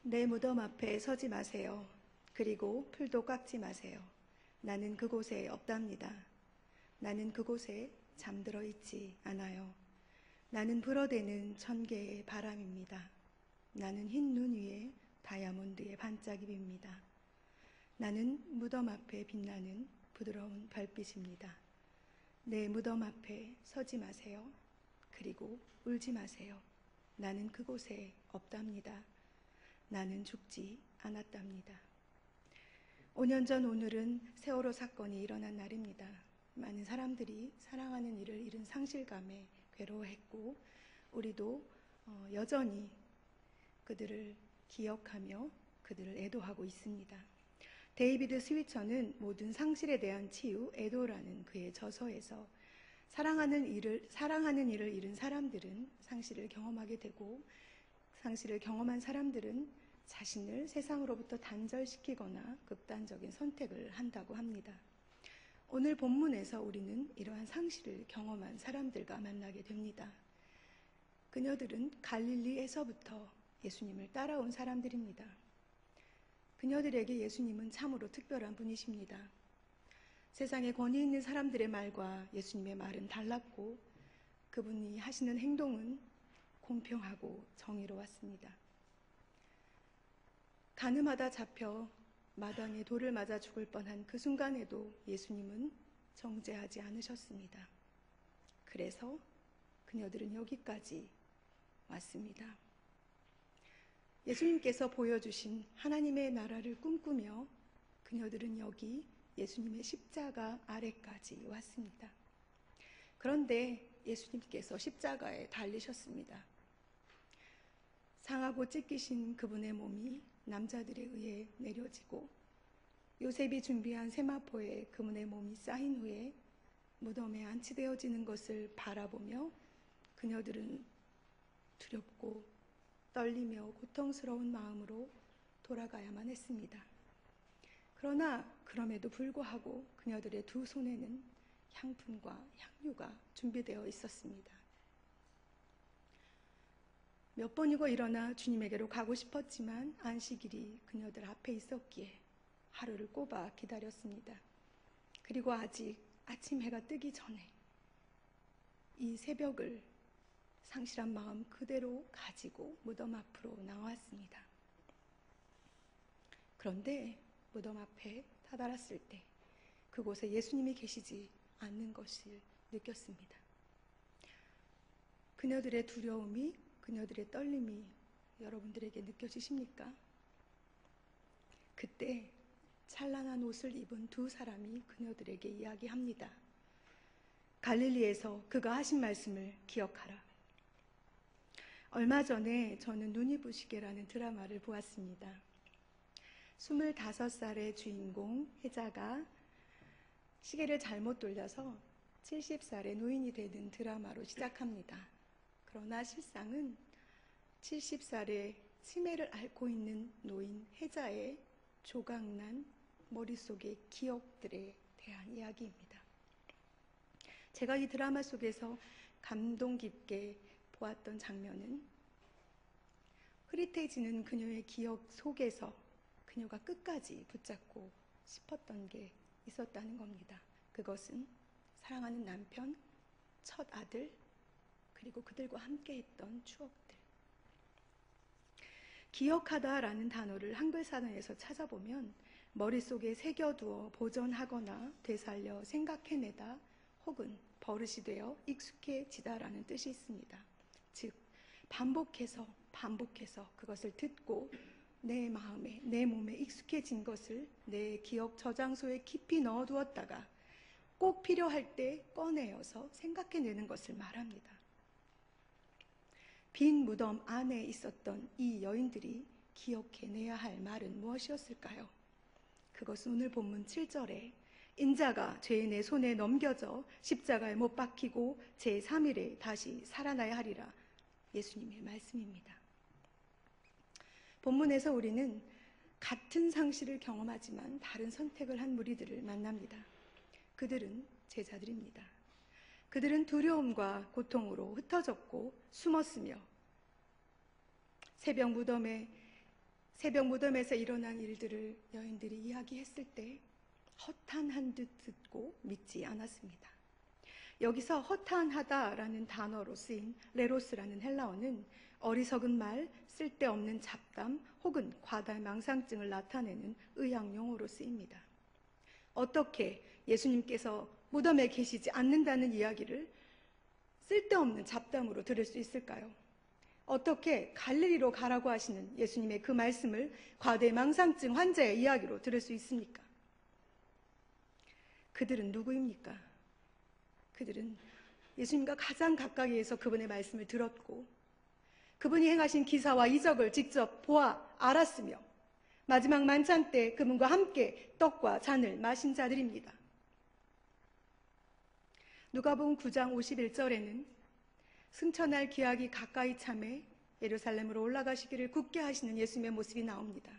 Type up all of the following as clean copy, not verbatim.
내 무덤 앞에 서지 마세요. 그리고 풀도 깎지 마세요. 나는 그곳에 없답니다. 나는 그곳에 잠들어 있지 않아요. 나는 불어대는 천개의 바람입니다. 나는 흰 눈 위에 다이아몬드의 반짝임입니다. 나는 무덤 앞에 빛나는 부드러운 별빛입니다. 내 무덤 앞에 서지 마세요. 그리고 울지 마세요. 나는 그곳에 없답니다. 나는 죽지 않았답니다. 5년 전 오늘은 세월호 사건이 일어난 날입니다. 많은 사람들이 사랑하는 이를 잃은 상실감에 괴로워했고 우리도 여전히 그들을 기억하며 그들을 애도하고 있습니다. 데이비드 스위처는 모든 상실에 대한 치유, 애도라는 그의 저서에서 사랑하는 이를 잃은 사람들은 상실을 경험하게 되고 상실을 경험한 사람들은 자신을 세상으로부터 단절시키거나 극단적인 선택을 한다고 합니다. 오늘 본문에서 우리는 이러한 상실을 경험한 사람들과 만나게 됩니다. 그녀들은 갈릴리에서부터 예수님을 따라온 사람들입니다. 그녀들에게 예수님은 참으로 특별한 분이십니다. 세상에 권위 있는 사람들의 말과 예수님의 말은 달랐고 그분이 하시는 행동은 공평하고 정의로웠습니다. 가늠하다 잡혀 마당에 돌을 맞아 죽을 뻔한 그 순간에도 예수님은 정죄하지 않으셨습니다. 그래서 그녀들은 여기까지 왔습니다. 예수님께서 보여주신 하나님의 나라를 꿈꾸며 그녀들은 여기 예수님의 십자가 아래까지 왔습니다. 그런데 예수님께서 십자가에 달리셨습니다. 상하고 찢기신 그분의 몸이 남자들에 의해 내려지고 요셉이 준비한 세마포에 그분의 몸이 쌓인 후에 무덤에 안치되어지는 것을 바라보며 그녀들은 두렵고 떨리며 고통스러운 마음으로 돌아가야만 했습니다. 그러나 그럼에도 불구하고 그녀들의 두 손에는 향품과 향유가 준비되어 있었습니다. 몇 번이고 일어나 주님에게로 가고 싶었지만 안식일이 그녀들 앞에 있었기에 하루를 꼽아 기다렸습니다. 그리고 아직 아침 해가 뜨기 전에 이 새벽을 상실한 마음 그대로 가지고 무덤 앞으로 나왔습니다. 그런데 무덤 앞에 다다랐을 때 그곳에 예수님이 계시지 않는 것을 느꼈습니다. 그녀들의 두려움이, 그녀들의 떨림이 여러분들에게 느껴지십니까? 그때 찬란한 옷을 입은 두 사람이 그녀들에게 이야기합니다. 갈릴리에서 그가 하신 말씀을 기억하라. 얼마 전에 저는 눈이 부시게라는 드라마를 보았습니다. 25살의 주인공 혜자가 시계를 잘못 돌려서 70살의 노인이 되는 드라마로 시작합니다. 그러나 실상은 70살의 치매를 앓고 있는 노인 혜자의 조각난 머릿속의 기억들에 대한 이야기입니다. 제가 이 드라마 속에서 감동 깊게 보았던 장면은 흐릿해지는 그녀의 기억 속에서 그녀가 끝까지 붙잡고 싶었던 게 있었다는 겁니다. 그것은 사랑하는 남편, 첫 아들, 그리고 그들과 함께 했던 추억들. 기억하다라는 단어를 한글 사전에서 찾아보면 머릿속에 새겨두어 보존하거나 되살려 생각해내다 혹은 버릇이 되어 익숙해지다라는 뜻이 있습니다. 즉 반복해서 그것을 듣고 내 마음에, 내 몸에 익숙해진 것을 내 기억 저장소에 깊이 넣어두었다가 꼭 필요할 때 꺼내어서 생각해내는 것을 말합니다. 빈 무덤 안에 있었던 이 여인들이 기억해내야 할 말은 무엇이었을까요? 그것은 오늘 본문 7절에 인자가 죄인의 손에 넘겨져 십자가에 못 박히고 제3일에 다시 살아나야 하리라. 예수님의 말씀입니다. 본문에서 우리는 같은 상실을 경험하지만 다른 선택을 한 무리들을 만납니다. 그들은 제자들입니다. 그들은 두려움과 고통으로 흩어졌고 숨었으며 새벽 무덤에 새벽 무덤에서 일어난 일들을 여인들이 이야기했을 때 허탄한 듯 듣고 믿지 않았습니다. 여기서 허탄하다라는 단어로 쓰인 레로스라는 헬라어는 어리석은 말, 쓸데없는 잡담 혹은 과다망상증을 나타내는 의학 용어로 쓰입니다. 어떻게 예수님께서 무덤에 계시지 않는다는 이야기를 쓸데없는 잡담으로 들을 수 있을까요? 어떻게 갈릴리로 가라고 하시는 예수님의 그 말씀을 과대망상증 환자의 이야기로 들을 수 있습니까? 그들은 누구입니까? 그들은 예수님과 가장 가까이에서 그분의 말씀을 들었고 그분이 행하신 기사와 이적을 직접 보아 알았으며 마지막 만찬 때 그분과 함께 떡과 잔을 마신 자들입니다. 누가복음 9장 51절에는 승천할 기약이 가까이 참에 예루살렘으로 올라가시기를 굳게 하시는 예수님의 모습이 나옵니다.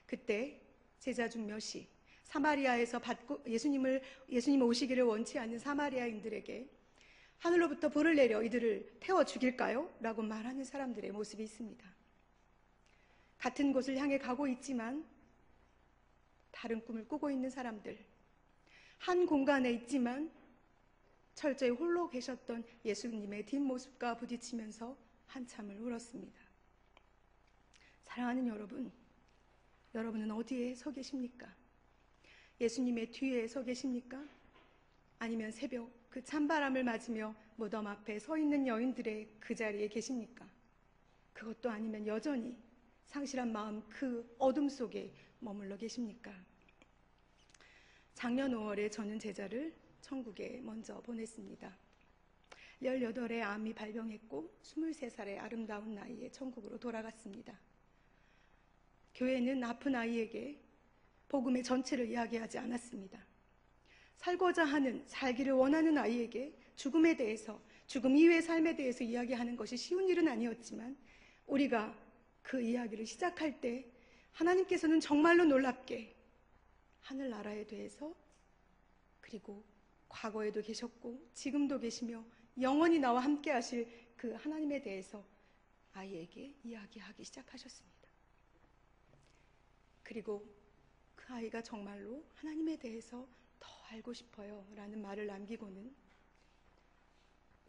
그때 제자 중 몇이 사마리아에서 예수님 오시기를 원치 않는 사마리아인들에게 하늘로부터 불을 내려 이들을 태워 죽일까요? 라고 말하는 사람들의 모습이 있습니다. 같은 곳을 향해 가고 있지만 다른 꿈을 꾸고 있는 사람들, 한 공간에 있지만 철저히 홀로 계셨던 예수님의 뒷모습과 부딪히면서 한참을 울었습니다. 사랑하는 여러분, 여러분은 어디에 서 계십니까? 예수님의 뒤에 서 계십니까? 아니면 새벽 그 찬바람을 맞으며 무덤 앞에 서 있는 여인들의 그 자리에 계십니까? 그것도 아니면 여전히 상실한 마음 그 어둠 속에 머물러 계십니까? 작년 5월에 저는 제자를 천국에 먼저 보냈습니다. 18에 암이 발병했고 23살의 아름다운 나이에 천국으로 돌아갔습니다. 교회는 아픈 아이에게 복음의 전체를 이야기하지 않았습니다. 살고자 하는, 살기를 원하는 아이에게 죽음에 대해서, 죽음 이후의 삶에 대해서 이야기하는 것이 쉬운 일은 아니었지만 우리가 그 이야기를 시작할 때 하나님께서는 정말로 놀랍게 하늘나라에 대해서 그리고 과거에도 계셨고 지금도 계시며 영원히 나와 함께 하실 그 하나님에 대해서 아이에게 이야기하기 시작하셨습니다. 그리고 그 아이가 정말로 하나님에 대해서 더 알고 싶어요 라는 말을 남기고는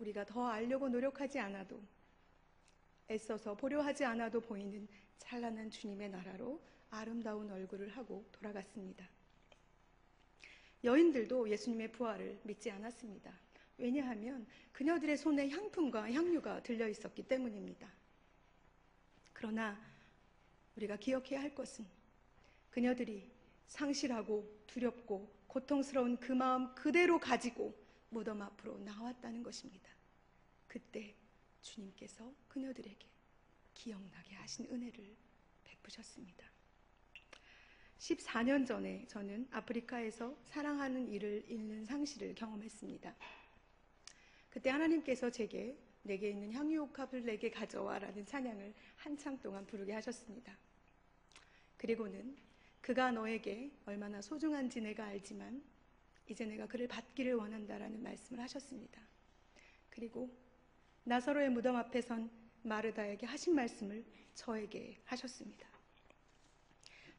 우리가 더 알려고 노력하지 않아도 애써서 보려 하지 않아도 보이는 찬란한 주님의 나라로 아름다운 얼굴을 하고 돌아갔습니다. 여인들도 예수님의 부활을 믿지 않았습니다. 왜냐하면 그녀들의 손에 향품과 향유가 들려 있었기 때문입니다. 그러나 우리가 기억해야 할 것은 그녀들이 상실하고 두렵고 고통스러운 그 마음 그대로 가지고 무덤 앞으로 나왔다는 것입니다. 그때 주님께서 그녀들에게 기억나게 하신 은혜를 베푸셨습니다. 14년 전에 저는 아프리카에서 사랑하는 이를 잃는 상실을 경험했습니다. 그때 하나님께서 제게 내게 있는 향유옥합을 내게 가져와 라는 찬양을 한참 동안 부르게 하셨습니다. 그리고는 그가 너에게 얼마나 소중한지 내가 알지만 이제 내가 그를 받기를 원한다라는 말씀을 하셨습니다. 그리고 나사로의 무덤 앞에 선 마르다에게 하신 말씀을 저에게 하셨습니다.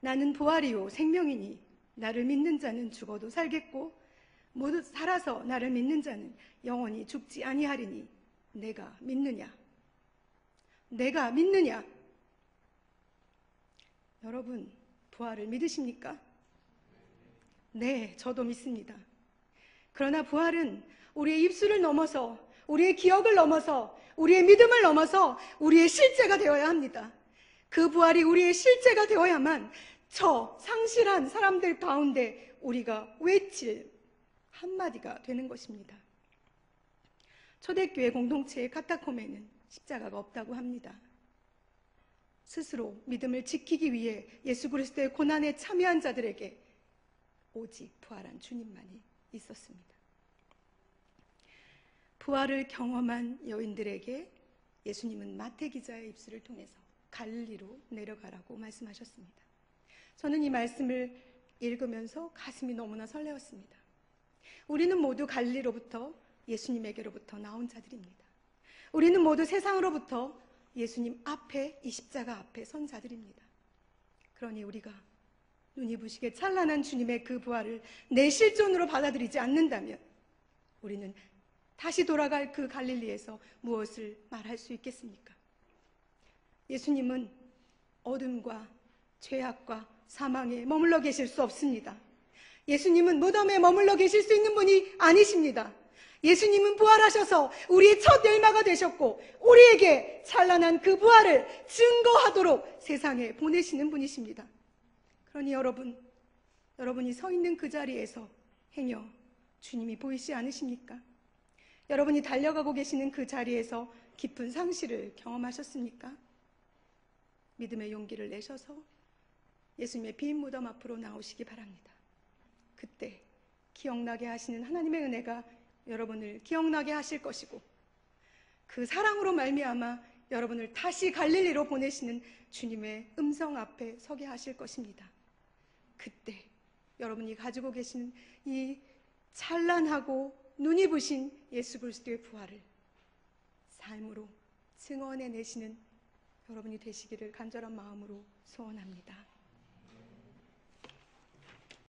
나는 부활이요 생명이니 나를 믿는 자는 죽어도 살겠고 모두 살아서 나를 믿는 자는 영원히 죽지 아니하리니 내가 믿느냐? 내가 믿느냐? 여러분 부활을 믿으십니까? 네, 저도 믿습니다. 그러나 부활은 우리의 입술을 넘어서 우리의 기억을 넘어서 우리의 믿음을 넘어서 우리의 실제가 되어야 합니다. 그 부활이 우리의 실제가 되어야만 저 상실한 사람들 가운데 우리가 외칠 한마디가 되는 것입니다. 초대교회 공동체의 카타콤에는 십자가가 없다고 합니다. 스스로 믿음을 지키기 위해 예수 그리스도의 고난에 참여한 자들에게 오직 부활한 주님만이 있었습니다. 부활을 경험한 여인들에게 예수님은 마태 기자의 입술을 통해서 갈릴리로 내려가라고 말씀하셨습니다. 저는 이 말씀을 읽으면서 가슴이 너무나 설레었습니다. 우리는 모두 갈릴리로부터 예수님에게로부터 나온 자들입니다. 우리는 모두 세상으로부터 예수님 앞에 이 십자가 앞에 선 자들입니다. 그러니 우리가 눈이 부시게 찬란한 주님의 그 부활을 내 실존으로 받아들이지 않는다면 우리는 다시 돌아갈 그 갈릴리에서 무엇을 말할 수 있겠습니까? 예수님은 어둠과 죄악과 사망에 머물러 계실 수 없습니다. 예수님은 무덤에 머물러 계실 수 있는 분이 아니십니다. 예수님은 부활하셔서 우리의 첫 열마가 되셨고 우리에게 찬란한 그 부활을 증거하도록 세상에 보내시는 분이십니다. 그러니 여러분이 서 있는 그 자리에서 행여 주님이 보이지 않으십니까? 여러분이 달려가고 계시는 그 자리에서 깊은 상실을 경험하셨습니까? 믿음의 용기를 내셔서 예수님의 빈 무덤 앞으로 나오시기 바랍니다. 그때 기억나게 하시는 하나님의 은혜가 여러분을 기억나게 하실 것이고 그 사랑으로 말미암아 여러분을 다시 갈릴리로 보내시는 주님의 음성 앞에 서게 하실 것입니다. 그때 여러분이 가지고 계신 이 찬란하고 눈이 부신 예수 그리스도의 부활을 삶으로 증언해내시는 여러분이 되시기를 간절한 마음으로 소원합니다.